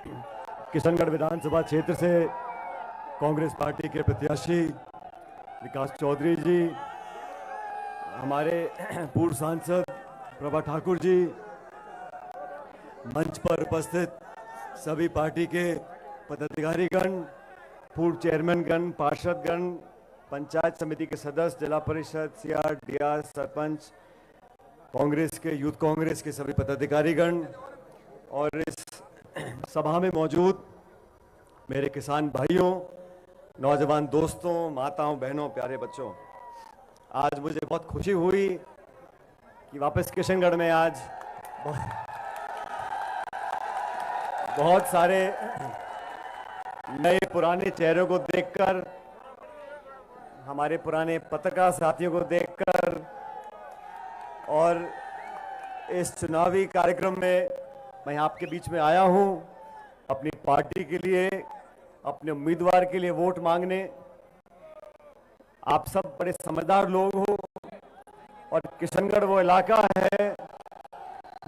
किशनगढ़ विधानसभा क्षेत्र से कांग्रेस पार्टी के प्रत्याशी विकास चौधरी जी, हमारे पूर्व सांसद प्रभा ठाकुर जी, मंच पर उपस्थित सभी पार्टी के पदाधिकारीगण, पूर्व चेयरमैनगण, पार्षदगण, पंचायत समिति के सदस्य, जिला परिषद, सीआर, डीआर, सरपंच, कांग्रेस के, यूथ कांग्रेस के सभी पदाधिकारीगण और इस सभा में मौजूद मेरे किसान भाइयों, नौजवान दोस्तों, माताओं, बहनों, प्यारे बच्चों, आज मुझे बहुत खुशी हुई कि वापस किशनगढ़ में आज बहुत सारे नए पुराने चेहरों को देखकर, हमारे पुराने पत्रकार साथियों को देखकर और इस चुनावी कार्यक्रम में मैं आपके बीच में आया हूं अपनी पार्टी के लिए, अपने उम्मीदवार के लिए वोट मांगने। आप सब बड़े समझदार लोग हो और किशनगढ़ वो इलाका है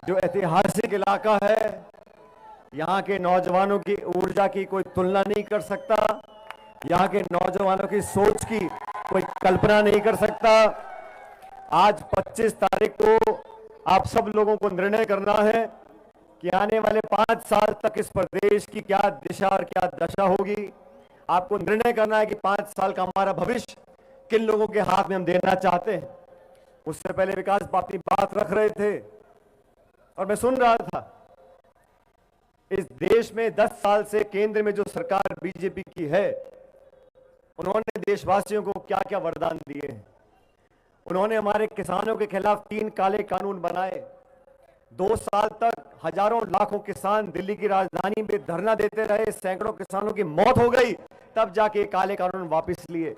जो ऐतिहासिक इलाका है। यहाँ के नौजवानों की ऊर्जा की कोई तुलना नहीं कर सकता, यहाँ के नौजवानों की सोच की कोई कल्पना नहीं कर सकता। आज 25 तारीख को आप सब लोगों को निर्णय करना है कि आने वाले 5 साल तक इस प्रदेश की क्या दिशा और क्या दशा होगी। आपको निर्णय करना है कि 5 साल का हमारा भविष्य किन लोगों के हाथ में हम देना चाहते हैं। उससे पहले विकास अपनी बात रख रहे थे और मैं सुन रहा था। इस देश में 10 साल से केंद्र में जो सरकार बीजेपी की है, उन्होंने देशवासियों को क्या क्या वरदान दिए हैं। उन्होंने हमारे किसानों के खिलाफ 3 काले कानून बनाए। 2 साल तक हजारों लाखों किसान दिल्ली की राजधानी में धरना देते रहे, सैकड़ों किसानों की मौत हो गई, तब जाके काले कानून वापस लिए।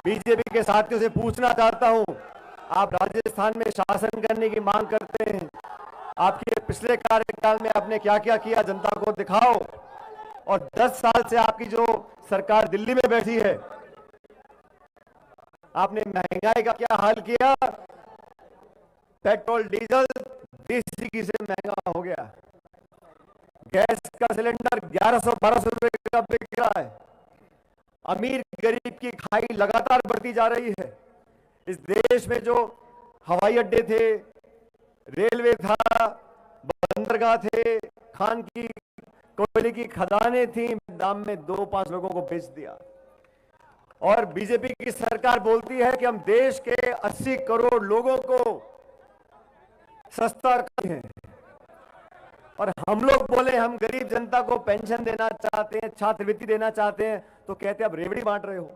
बीजेपी के साथियों से पूछना चाहता हूं, आप राजस्थान में शासन करने की मांग करते हैं, आपके पिछले कार्यकाल में आपने क्या क्या किया, जनता को दिखाओ। और 10 साल से आपकी जो सरकार दिल्ली में बैठी है, आपने महंगाई का क्या हाल किया। पेट्रोल डीजल देसी घी से महंगा हो गया, गैस का सिलेंडर 1100-1200 रुपए का बिक रहा है। अमीर गरीब की खाई लगातार बढ़ती जा रही है। इस देश में जो हवाई अड्डे थे, रेलवे था, बंदरगाह थे, खान की कोयले की खदानें थी, दाम में 2-5 लोगों को बेच दिया। और बीजेपी की सरकार बोलती है कि हम देश के 80 करोड़ लोगों को सस्ता करते हैं, और हम लोग बोले हम गरीब जनता को पेंशन देना चाहते हैं, छात्रवृत्ति देना चाहते हैं, तो कहते हैं अब रेवड़ी बांट रहे हो।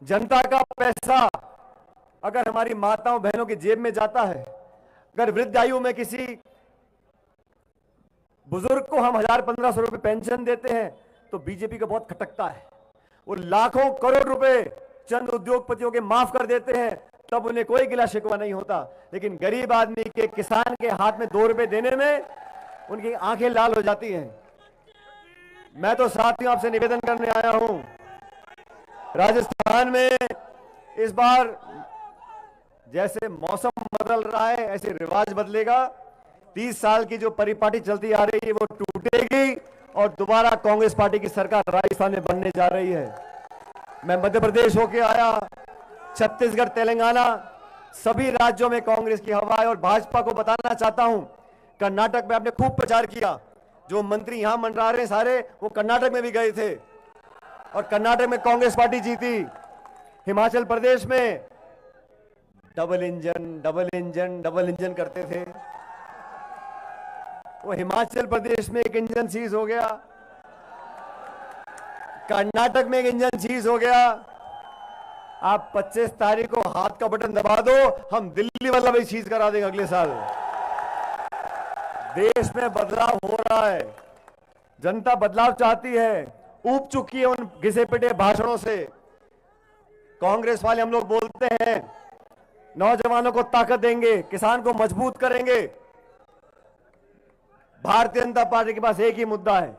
जनता का पैसा अगर हमारी माताओं बहनों की जेब में जाता है, अगर वृद्ध आयु में किसी बुजुर्ग को हम 1000-1500 रुपए पेंशन देते हैं, तो बीजेपी को बहुत खटकता है। वो लाखों करोड़ रुपए चंद उद्योगपतियों के माफ कर देते हैं, तब उन्हें कोई गिला शिकवा नहीं होता। लेकिन गरीब आदमी के, किसान के हाथ में 2 रुपए देने में उनकी आंखें लाल हो जाती हैं। मैं तो साथियों आपसे निवेदन करने आया हूं, राजस्थान में इस बार जैसे मौसम बदल रहा है, ऐसे रिवाज बदलेगा। 30 साल की जो परिपाटी चलती आ रही है वो टूटेगी और दोबारा कांग्रेस पार्टी की सरकार राजस्थान में बनने जा रही है। मैं मध्य प्रदेश होके आया, छत्तीसगढ़, तेलंगाना, सभी राज्यों में कांग्रेस की हवा है। और भाजपा को बताना चाहता हूं, कर्नाटक में आपने खूब प्रचार किया। जो मंत्री यहां मंडरा रहे सारे, वो कर्नाटक में भी गए थे और कर्नाटक में कांग्रेस पार्टी जीती। हिमाचल प्रदेश में डबल इंजन करते थे, वो हिमाचल प्रदेश में एक इंजन सीज हो गया, कर्नाटक में एक इंजन सीज हो गया। आप 25 तारीख को हाथ का बटन दबा दो, हम दिल्ली वाला भी सीज करा देंगे अगले साल। देश में बदलाव हो रहा है, जनता बदलाव चाहती है, ऊब चुकी है उन घिसे पिटे भाषणों से। कांग्रेस वाले हम लोग बोलते हैं नौजवानों को ताकत देंगे, किसान को मजबूत करेंगे। भारतीय जनता पार्टी के पास एक ही मुद्दा है,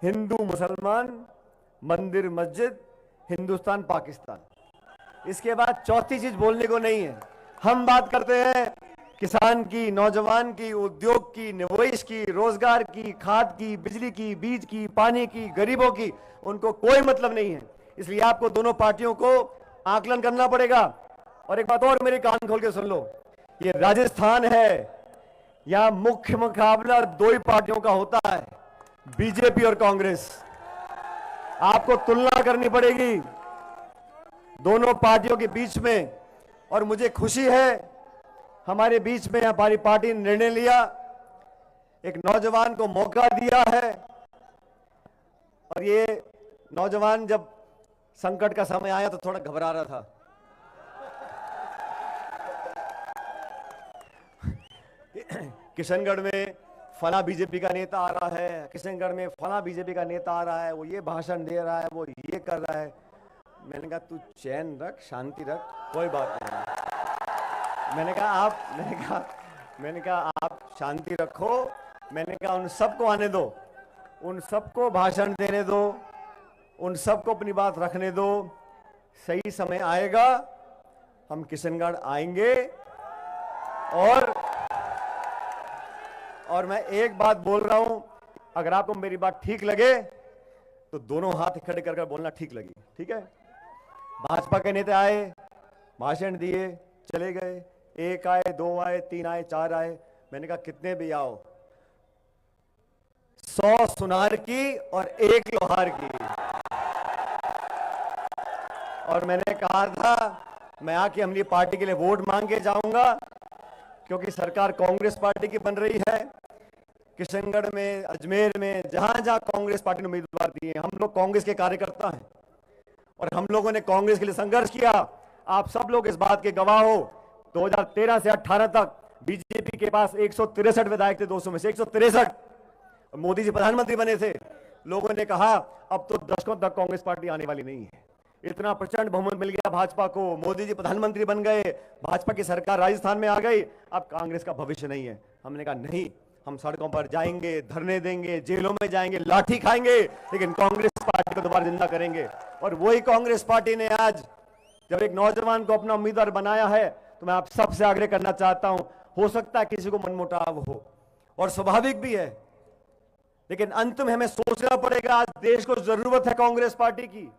हिंदू मुसलमान, मंदिर मस्जिद, हिंदुस्तान पाकिस्तान। इसके बाद चौथी चीज बोलने को नहीं है। हम बात करते हैं किसान की, नौजवान की, उद्योग की, निवेश की, रोजगार की, खाद की, बिजली की, बीज की, पानी की, गरीबों की, उनको कोई मतलब नहीं है। इसलिए आपको दोनों पार्टियों को आकलन करना पड़ेगा। और एक बात और मेरे कान खोल के सुन लो, ये राजस्थान है, यहां मुख्य मुकाबला दो ही पार्टियों का होता है, बीजेपी और कांग्रेस। आपको तुलना करनी पड़ेगी दोनों पार्टियों के बीच में। और मुझे खुशी है हमारे बीच में हमारी पार्टी ने निर्णय लिया, एक नौजवान को मौका दिया है। और ये नौजवान जब संकट का समय आया तो थोड़ा घबरा रहा था। किशनगढ़ में फला बीजेपी का नेता आ रहा है, किशनगढ़ में फला बीजेपी का नेता आ रहा है, वो ये भाषण दे रहा है, वो ये कर रहा है। मैंने कहा तू चैन रख, शांति रख, कोई बात नहीं। मैंने कहा आप शांति रखो। मैंने कहा उन सबको आने दो, उन सबको भाषण देने दो, उन सबको अपनी बात रखने दो। सही समय आएगा, हम किशनगढ़ आएंगे। और मैं एक बात बोल रहा हूं, अगर आपको मेरी बात ठीक लगे तो दोनों हाथ खड़े कर बोलना ठीक लगी, ठीक है। भाजपा के नेता आए, भाषण दिए, चले गए, एक आए, दो आए, तीन आए, चार आए। मैंने कहा कितने भी आओ, 100 सुनार की और 1 लोहार की। और मैंने कहा था मैं आके अपनी पार्टी के लिए वोट मांग के जाऊंगा, क्योंकि सरकार कांग्रेस पार्टी की बन रही है। किशनगढ़ में, अजमेर में, जहां जहां कांग्रेस पार्टी ने उम्मीदवार दिए, हम लोग कांग्रेस के कार्यकर्ता हैं और हम लोगों ने कांग्रेस के लिए संघर्ष किया। आप सब लोग इस बात के गवाह हो। 2013 से 18 तक बीजेपी के पास 163 विधायक थे, 200 में से 163। मोदी जी प्रधानमंत्री बने थे। लोगों ने कहा अब तो दशकों तक कांग्रेस पार्टी आने वाली नहीं है। इतना प्रचंड बहुमत मिल गया भाजपा को, मोदी जी प्रधानमंत्री बन गए, भाजपा की सरकार राजस्थान में आ गई, अब कांग्रेस का भविष्य नहीं है। हमने कहा नहीं, हम सड़कों पर जाएंगे, धरने देंगे, जेलों में जाएंगे, लाठी खाएंगे, लेकिन कांग्रेस पार्टी को दोबारा जिंदा करेंगे। और वही कांग्रेस पार्टी ने आज जब एक नौजवान को अपना उम्मीदवार बनाया है, तो मैं आप सबसे आग्रह करना चाहता हूं, हो सकता है किसी को मनमुटाव हो और स्वाभाविक भी है, लेकिन अंत में हमें सोचना पड़ेगा। आज देश को जरूरत है कांग्रेस पार्टी की।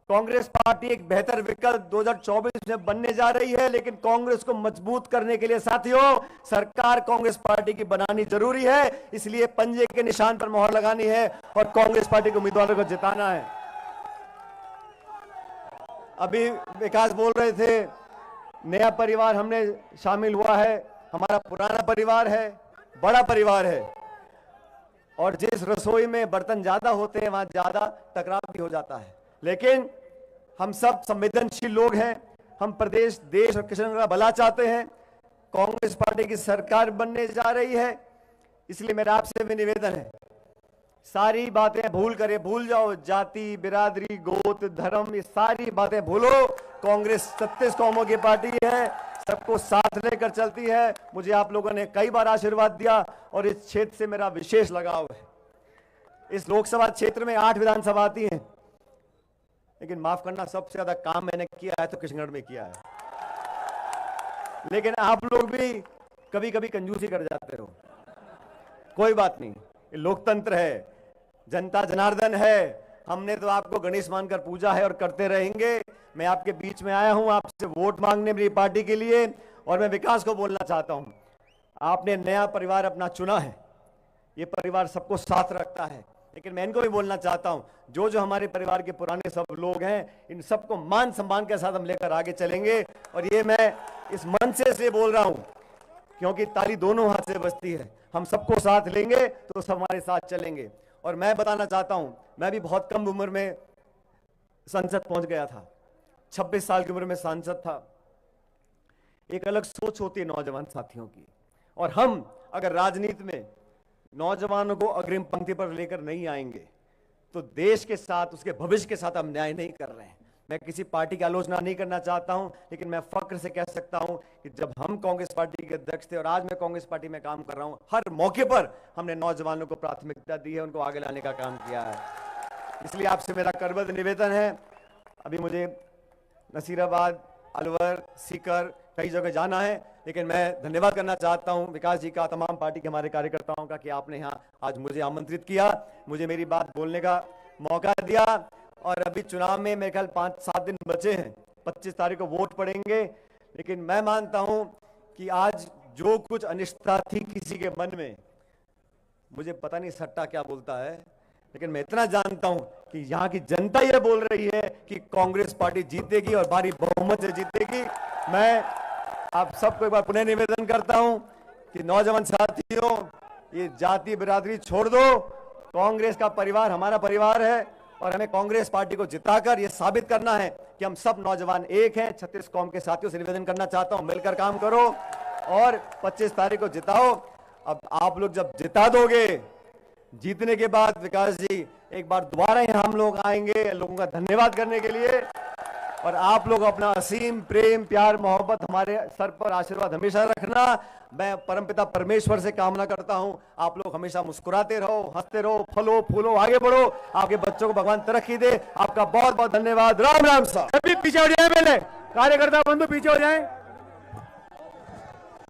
कांग्रेस पार्टी एक बेहतर विकल्प 2024 में बनने जा रही है, लेकिन कांग्रेस को मजबूत करने के लिए साथियों सरकार कांग्रेस पार्टी की बनानी जरूरी है। इसलिए पंजे के निशान पर मोहर लगानी है और कांग्रेस पार्टी के उम्मीदवारों को जिताना है। अभी विकास बोल रहे थे नया परिवार हमने शामिल हुआ है, हमारा पुराना परिवार है, बड़ा परिवार है, और जिस रसोई में बर्तन ज्यादा होते हैं वहां ज्यादा टकराव भी हो जाता है। लेकिन हम सब संवेदनशील लोग हैं, हम प्रदेश, देश और किशनगढ़ का भला चाहते हैं। कांग्रेस पार्टी की सरकार बनने जा रही है, इसलिए मेरा आपसे भी निवेदन है, सारी बातें भूल जाओ, जाति, बिरादरी, गोत, धर्म, ये सारी बातें भूलो। कांग्रेस 36 कौमों की पार्टी है, सबको साथ लेकर चलती है। मुझे आप लोगों ने कई बार आशीर्वाद दिया और इस क्षेत्र से मेरा विशेष लगाव है। इस लोकसभा क्षेत्र में 8 विधानसभा आती हैं, लेकिन माफ करना सबसे ज्यादा काम मैंने किया है तो किशनगढ़ में किया है। लेकिन आप लोग भी कभी कभी कंजूसी कर जाते हो, कोई बात नहीं, ये लोकतंत्र है, जनता जनार्दन है। हमने तो आपको गणेश मानकर पूजा है और करते रहेंगे। मैं आपके बीच में आया हूं आपसे वोट मांगने मेरी पार्टी के लिए, और मैं विकास को बोलना चाहता हूं, आपने नया परिवार अपना चुना है, ये परिवार सबको साथ रखता है। लेकिन मैं इनको भी बोलना चाहता हूं, जो जो हमारे परिवार के पुराने सब लोग हैं, इन सबको मान सम्मान के साथ हम लेकर आगे चलेंगे। और ये मैं इस मंच से इसलिए बोल रहा हूं क्योंकि ताली दोनों हाथ से बजती है। हम सबको साथ लेंगे तो सब हमारे साथ चलेंगे। और मैं बताना चाहता हूं, मैं भी बहुत कम उम्र में संसद पहुंच गया था, 26 साल की उम्र में सांसद था। एक अलग सोच होती है नौजवान साथियों की, और हम अगर राजनीति में नौजवानों को अग्रिम पंक्ति पर लेकर नहीं आएंगे तो देश के साथ, उसके भविष्य के साथ हम न्याय नहीं कर रहे हैं। मैं किसी पार्टी की आलोचना नहीं करना चाहता हूं, लेकिन मैं फक्र से कह सकता हूं कि जब हम कांग्रेस पार्टी के अध्यक्ष थे और आज मैं कांग्रेस पार्टी में काम कर रहा हूं, हर मौके पर हमने नौजवानों को प्राथमिकता दी है, उनको आगे लाने का काम किया है। इसलिए आपसे मेरा करबद्ध निवेदन है, अभी मुझे नसीराबाद, अलवर, सीकर, कई जगह जाना है, लेकिन मैं धन्यवाद करना चाहता हूं विकास जी का, तमाम पार्टी के हमारे कार्यकर्ताओं का कि आपने यहाँ आज मुझे आमंत्रित किया, मुझे मेरी बात बोलने का मौका दिया। और अभी चुनाव में मेरे ख्याल 5-7 दिन बचे हैं, 25 तारीख को वोट पड़ेंगे। लेकिन मैं मानता हूं कि आज जो कुछ अनिश्चितता थी किसी के मन में, मुझे पता नहीं सट्टा क्या बोलता है, लेकिन मैं इतना जानता हूं कि यहाँ की जनता ये बोल रही है कि कांग्रेस पार्टी जीतेगी और भारी बहुमत से जीतेगी। मैं आप सबको एक बार पुनः निवेदन करता हूं कि नौजवान साथियों, ये जाति बिरादरी छोड़ दो, कांग्रेस का परिवार हमारा परिवार है और हमें कांग्रेस पार्टी को जिताकर ये साबित करना है कि हम सब नौजवान एक हैं। 36 कौम के साथियों से निवेदन करना चाहता हूं, मिलकर काम करो और 25 तारीख को जिताओ। अब आप लोग जब जिता दोगे, जीतने के बाद विकास जी एक बार दोबारा यहाँ हम लोग आएंगे लोगों का धन्यवाद करने के लिए, और आप लोग अपना असीम प्रेम प्यार मोहब्बत हमारे सर पर आशीर्वाद हमेशा रखना। मैं परमपिता परमेश्वर से कामना करता हूं आप लोग हमेशा मुस्कुराते रहो, हंसते रहो, फलो फूलो, आगे बढ़ो, आपके बच्चों को भगवान तरक्की दे। आपका बहुत बहुत धन्यवाद। राम राम साहब। पीछे हो जाए, पहले कार्यकर्ता बंधु पीछे हो जाए।